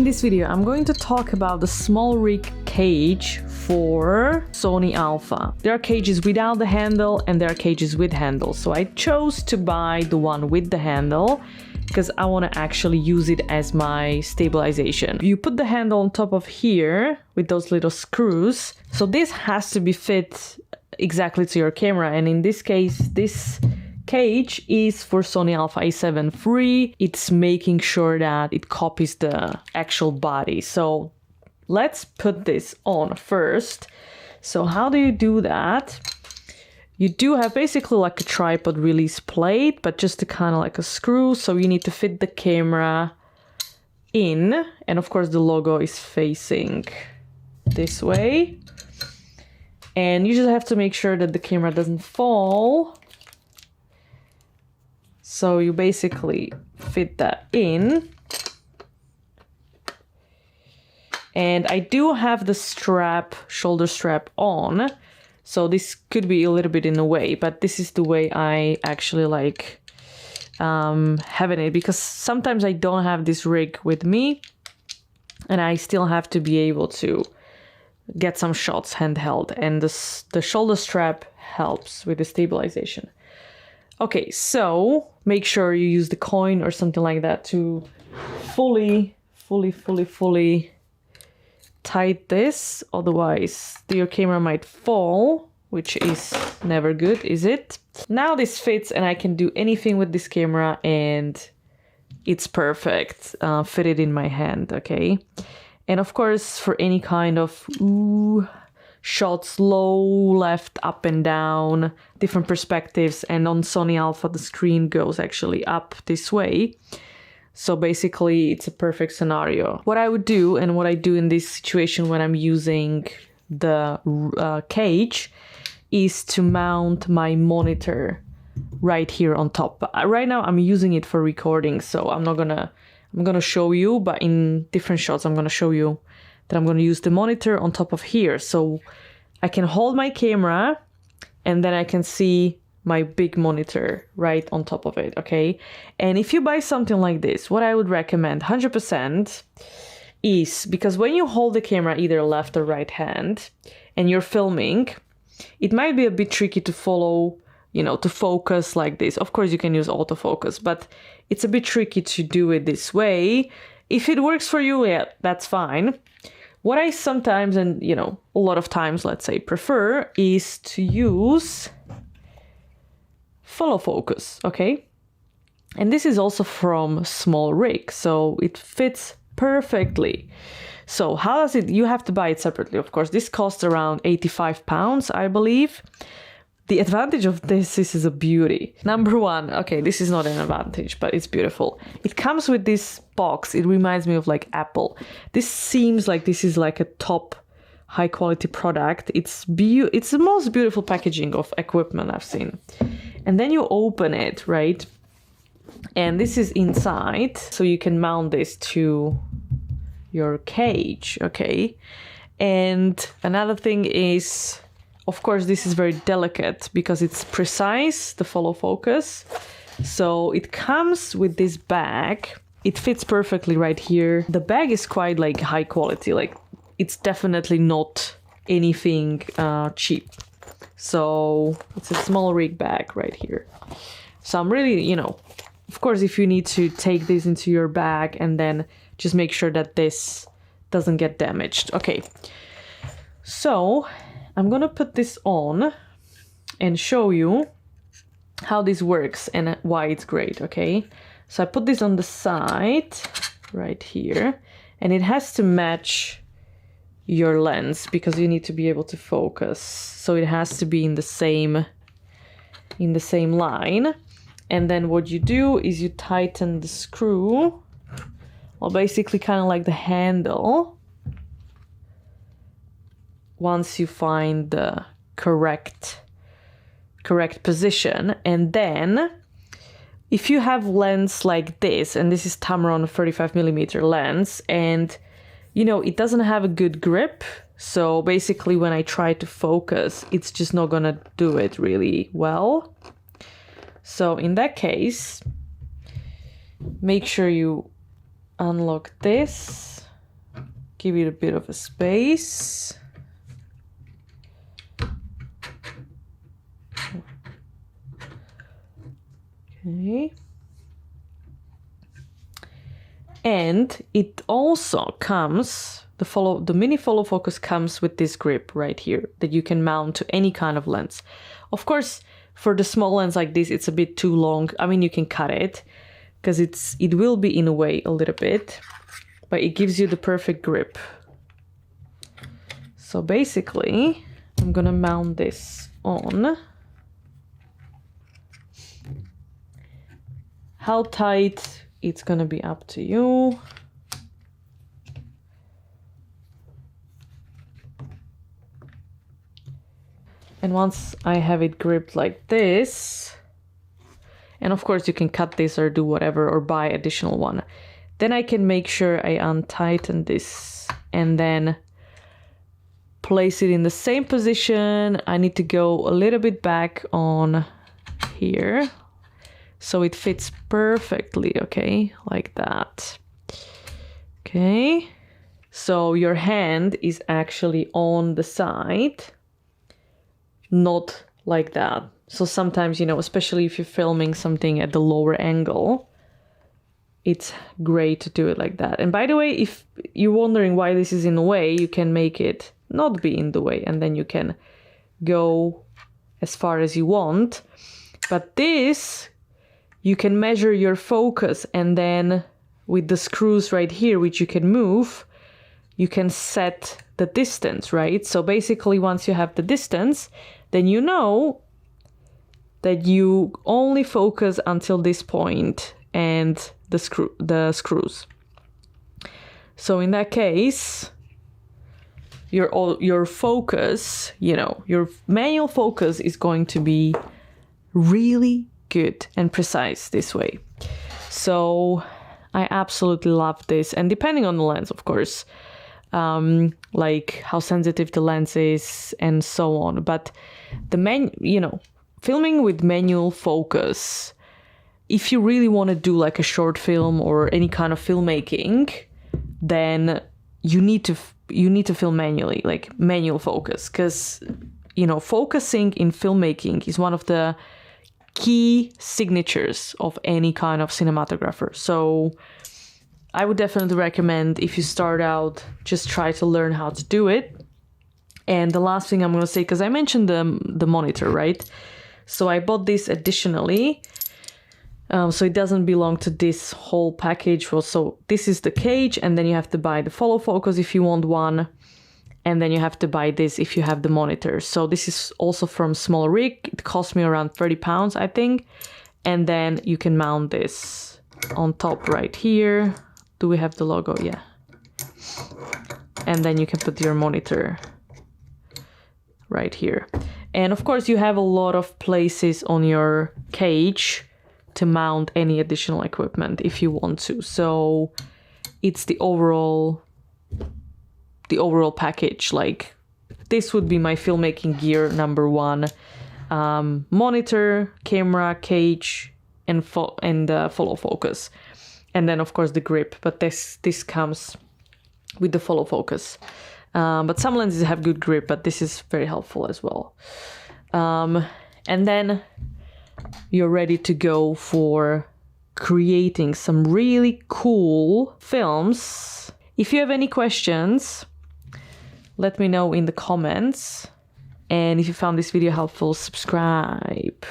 this video, I'm going to talk about the SmallRig cage for Sony Alpha. There are cages without the handle and there are cages with handle. So I chose to buy the one with the handle because I want to actually use it as my stabilization. You put the handle on top of here with those little screws. So this has to be fit exactly to your camera. And in this case, this cage is for Sony Alpha A7 III. It's making sure that it copies the actual body. So let's put this on first. So how do you do that? You do have basically like a tripod release plate, but just a kind of like a screw. So you need to fit the camera in. And of course the logo is facing this way. And you just have to make sure that the camera doesn't fall. So you basically fit that in. And I do have the strap, shoulder strap on. So this could be a little bit in the way, but this is the way I actually like having it, because sometimes I don't have this rig with me and I still have to be able to get some shots handheld, and the shoulder strap helps with the stabilization. Okay, so make sure you use the coin or something like that to fully tight this, otherwise your camera might fall, which is never good, is it? Now this fits and I can do anything with this camera and it's perfect, fitted in my hand, okay? And of course, for any kind of shots, low, left, up and down, different perspectives, and on Sony Alpha the screen goes actually up this way. So basically it's a perfect scenario. What I would do, and what I do in this situation when I'm using the cage, is to mount my monitor right here on top. But right now I'm using it for recording, so I'm gonna show you, but in different shots I'm gonna show you that I'm gonna use the monitor on top of here. So I can hold my camera and then I can see my big monitor right on top of it, okay? And if you buy something like this, what I would recommend 100% is, because when you hold the camera either left or right hand and you're filming, it might be a bit tricky to follow, you know, to focus like this. Of course you can use autofocus, but it's a bit tricky to do it this way. If it works for you, yeah, that's fine. What I sometimes, and you know, a lot of times, let's say, prefer is to use follow focus, okay? And this is also from SmallRig, so it fits perfectly. So how does it, you have to buy it separately, of course. This costs around £85, I believe. The advantage of this is a beauty. Number one, okay, this is not an advantage, but it's beautiful. It comes with this box. It reminds me of like Apple. This seems like this is like a top high quality product. It's the most beautiful packaging of equipment I've seen. And then you open it, right? And this is inside, so you can mount this to your cage, okay? And another thing is, of course, this is very delicate because it's precise, the follow focus. So it comes with this bag. It fits perfectly right here. The bag is quite like high quality, like it's definitely not anything cheap. So it's a SmallRig bag right here. So I'm really, you know, of course, if you need to take this into your bag and then just make sure that this doesn't get damaged. Okay, so I'm gonna put this on and show you how this works and why it's great, okay? So I put this on the side right here, and it has to match your lens because you need to be able to focus. So it has to be in the same line. And then what you do is you tighten the screw, or basically kind of like the handle, once you find the correct position. And then if you have lens like this, and this is Tamron 35mm lens, and you know, it doesn't have a good grip, so basically when I try to focus, it's just not gonna do it really well. So in that case, make sure you unlock this give it a bit of a space. Okay. And it also comes, the mini follow focus comes with this grip right here that you can mount to any kind of lens. Of course, for the small lens like this, it's a bit too long. I mean, you can cut it because it will be in a way a little bit, but it gives you the perfect grip. So basically, I'm gonna mount this on. How tight, it's gonna be up to you. And once I have it gripped like this, and of course you can cut this or do whatever or buy additional one, then I can make sure I untighten this and then place it in the same position. I need to go a little bit back on here so it fits perfectly, okay, like that. Okay, so your hand is actually on the side, not like that. So sometimes, you know, especially if you're filming something at the lower angle, it's great to do it like that. And by the way, if you're wondering why this is in the way, you can make it not be in the way, and then you can go as far as you want. But this, you can measure your focus, and then with the screws right here, which you can move, you can set the distance, right? So basically, once you have the distance, then you know that you only focus until this point and the screws. So in that case, your focus, you know, your manual focus is going to be really good and precise this way. So I absolutely love this. And depending on the lens, of course, like how sensitive the lens is and so on. But filming with manual focus, if you really want to do like a short film or any kind of filmmaking, then you need to film manually, like manual focus, because, you know, focusing in filmmaking is one of the key signatures of any kind of cinematographer. So I would definitely recommend, if you start out, just try to learn how to do it. And the last thing I'm going to say, because I mentioned the monitor, right? So I bought this additionally. So it doesn't belong to this whole package. So this is the cage, and then you have to buy the follow focus if you want one. And then you have to buy this if you have the monitor. So this is also from SmallRig. It cost me around £30, I think. And then you can mount this on top right here. Do we have the logo? Yeah. And then you can put your monitor right here. And of course you have a lot of places on your cage to mount any additional equipment if you want to. So it's the overall package. Like, this would be my filmmaking gear number one: monitor, camera, cage, and follow focus, and then of course the grip. But this comes with the follow focus. But some lenses have good grip, but this is very helpful as well. And then you're ready to go for creating some really cool films. If you have any questions, let me know in the comments. And if you found this video helpful, subscribe.